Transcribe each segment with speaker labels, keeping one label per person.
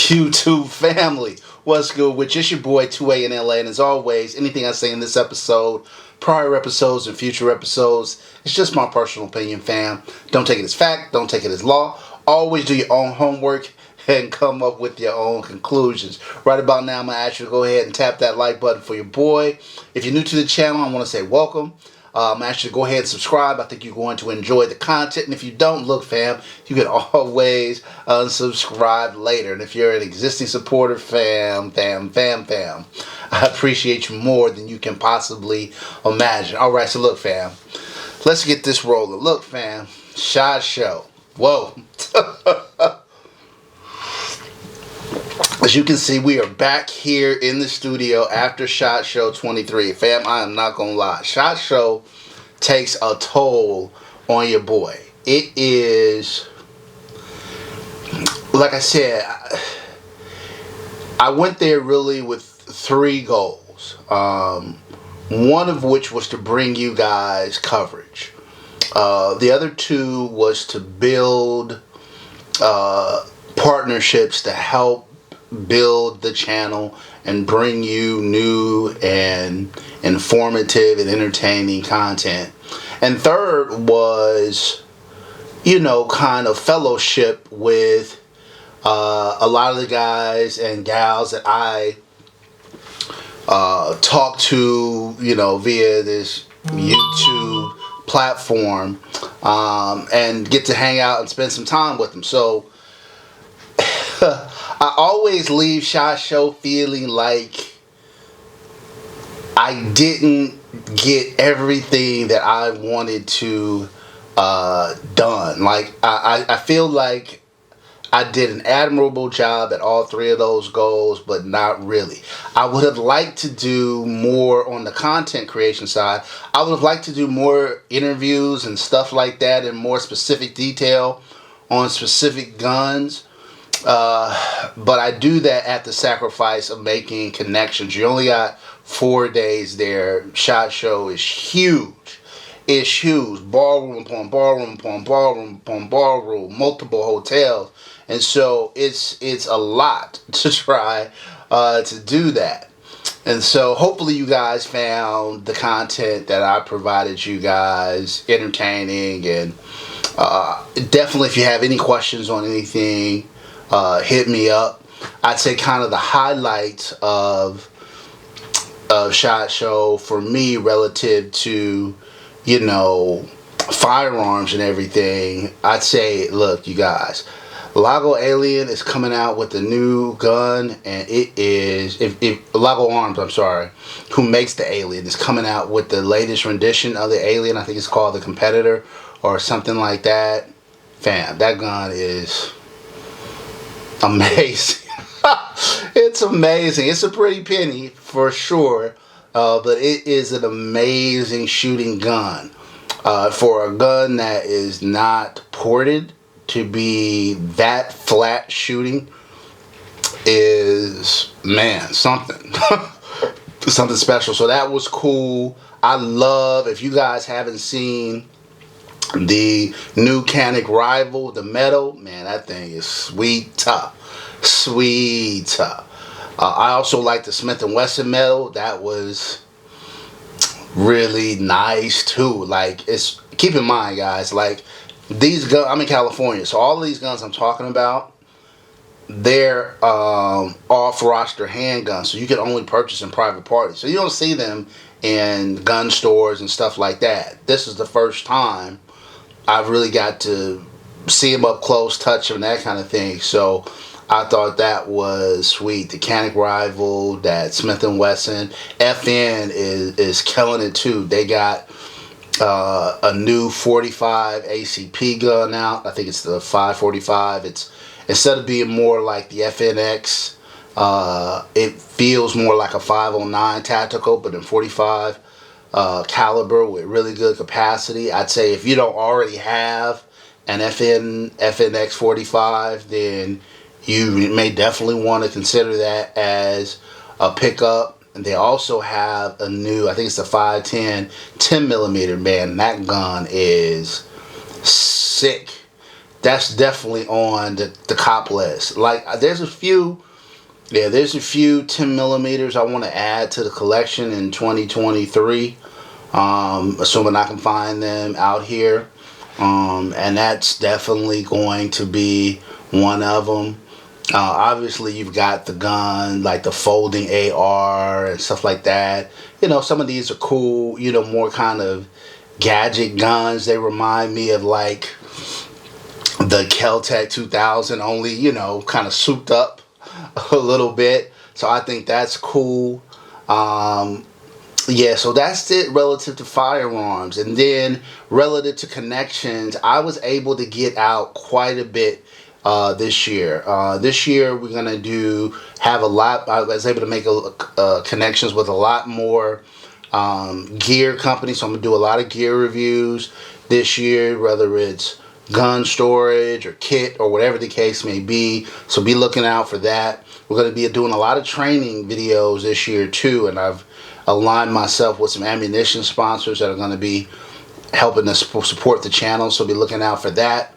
Speaker 1: YouTube family. What's good with you? It's your boy 2A-N-LA, and as always, anything I say in this episode, prior episodes, and future episodes, it's just my personal opinion, fam. Don't take it as fact, don't take it as law. Always do your own homework and come up with your own conclusions. Right about now, I'm going to ask you to go ahead and tap that like button for your boy. If you're new to the channel, I want to say welcome. I'm actually go ahead and subscribe. I think you're going to enjoy the content. And if you don't, look, fam, you can always unsubscribe later. And if you're an existing supporter, fam, I appreciate you more than you can possibly imagine. All right, so look, fam, let's get this rolling. Look, fam, SHOT Show. Whoa. As you can see, we are back here in the studio after SHOT Show 23. Fam, I am not going to lie. SHOT Show takes a toll on your boy. It is, like I said, I went there really with three goals. One of which was to bring you guys coverage. The other two was to build partnerships to help build the channel and bring you new and informative and entertaining content. And third was, you know, kind of fellowship with a lot of the guys and gals that I talk to, you know, via this YouTube platform, and get to hang out and spend some time with them. So I always leave SHOT Show feeling like I didn't get everything that I wanted to done. Like I feel like I did an admirable job at all three of those goals, but not really. I would have liked to do more on the content creation side. I would have liked to do more interviews and stuff like that in more specific detail on specific guns. But I do that at the sacrifice of making connections. You only got 4 days there. SHOT Show is huge. It's huge. Ballroom upon ballroom upon ballroom upon ballroom. Multiple hotels. And so it's a lot to try to do that. And so hopefully you guys found the content that I provided you guys entertaining. And definitely if you have any questions on anything, hit me up. I'd say kind of the highlight of SHOT Show for me relative to, you know, firearms and everything. I'd say, look, you guys, Lago Alien is coming out with a new gun, and it is, if Lago Arms, I'm sorry, who makes the Alien, is coming out with the latest rendition of the Alien. I think it's called the Competitor or something like that. Fam, that gun is amazing. It's amazing. It's a pretty penny for sure, but it is an amazing shooting gun. For a gun that is not ported to be that flat shooting is, man, something. Something special. So that was cool. I love, if you guys haven't seen the new Canic Rival, the metal, man, that thing is sweet. Sweet. I also like the Smith & Wesson metal. That was really nice too. Like, it's, keep in mind, guys, like these guns, I'm in California, so all of these guns I'm talking about, they're off-roster handguns, so you can only purchase in private parties. So you don't see them in gun stores and stuff like that. This is the first time I've really got to see them up close, touch them, that kind of thing. So I thought that was sweet. The Canic Rival, that Smith & Wesson. FN is killing it too. They got a new 45 ACP gun out. I think it's the 545. It's, instead of being more like the FNX, it feels more like a 509 tactical, but in 45 caliber with really good capacity. I'd say if you don't already have an FNX 45, then you may definitely want to consider that as a pickup. And they also have a new, I think it's a 510 10mm, man. That gun is sick. that's definitely on the cop list. Like there's a few. Yeah, there's a few 10 millimeters I want to add to the collection in 2023, assuming I can find them out here. And that's definitely going to be one of them. Obviously, you've got the gun, like the folding AR and stuff like that. Some of these are cool, more kind of gadget guns. They remind me of like the Kel-Tec 2000, only, kind of souped up a little bit. So I think that's cool. Yeah, so that's it relative to firearms. And then relative to connections, I was able to get out quite a bit this year. This year we're going to have a lot. I was able to make connections with a lot more gear companies. So I'm going to do a lot of gear reviews this year, whether it's gun storage or kit or whatever the case may be. So be looking out for that. We're going to be doing a lot of training videos this year too, and I've aligned myself with some ammunition sponsors that are going to be helping us support the channel, so be looking out for that.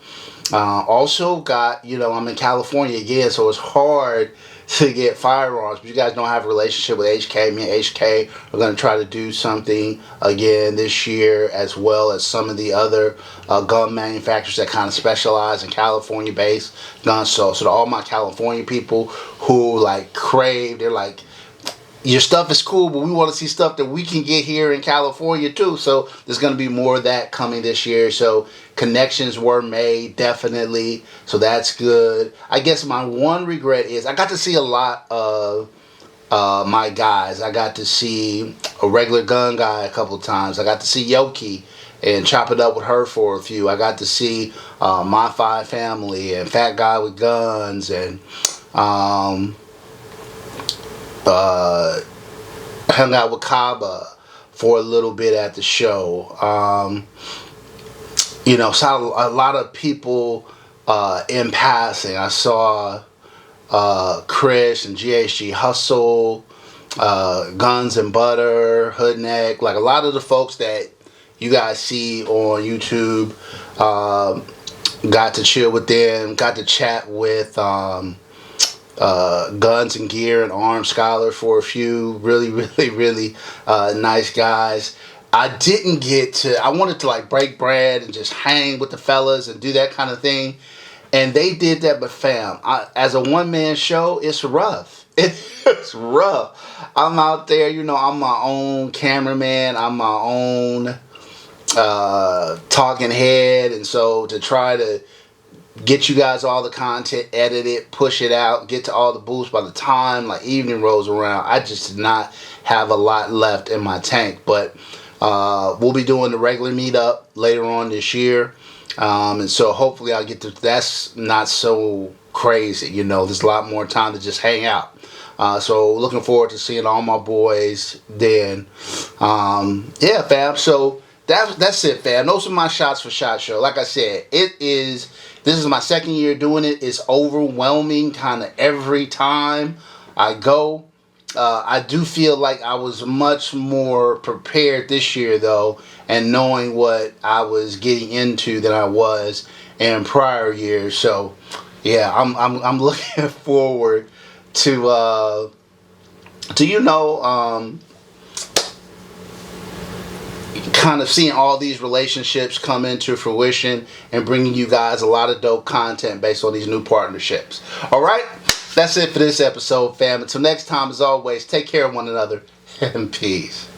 Speaker 1: Also got, I'm in California again, so it's hard to get firearms, but you guys don't have a relationship with HK. Me and HK are going to try to do something again this year, as well as some of the other gun manufacturers that kind of specialize in California-based guns. So to all my California people who like crave, they're like, your stuff is cool, but we want to see stuff that we can get here in California too. So there's going to be more of that coming this year. So connections were made, definitely. So that's good. I guess my one regret is I got to see a lot of my guys. I got to see a regular gun guy a couple times. I got to see Yoki and chop it up with her for a few. I got to see My Five Family and Fat Guy with Guns and hung out with Kaba for a little bit at the show. Saw a lot of people in passing. I saw Chris and GHG Hustle, Guns and Butter, Hoodneck, like a lot of the folks that you guys see on YouTube. Got to chill with them, got to chat with Guns and Gear and Arms Scholar for a few really nice guys. I wanted to like break bread and just hang with the fellas and do that kind of thing, and they did that. But fam, as a one-man show, it's rough. It's rough. I'm out there, I'm my own cameraman, I'm my own talking head, and so to try to get you guys all the content, edit it, push it out, get to all the booths by the time like evening rolls around, I just did not have a lot left in my tank. But we'll be doing the regular meetup later on this year, and so hopefully I'll get to, that's not so crazy, there's a lot more time to just hang out. So looking forward to seeing all my boys then. Yeah, fam, so that's it, fam. Those are my shots for SHOT Show. Like I said, this is my second year doing it. It's overwhelming kind of every time I go. I do feel like I was much more prepared this year though, and knowing what I was getting into than I was in prior years. So yeah, I'm looking forward to kind of seeing all these relationships come into fruition and bringing you guys a lot of dope content based on these new partnerships. All right, that's it for this episode, fam. Until next time, as always, take care of one another and peace.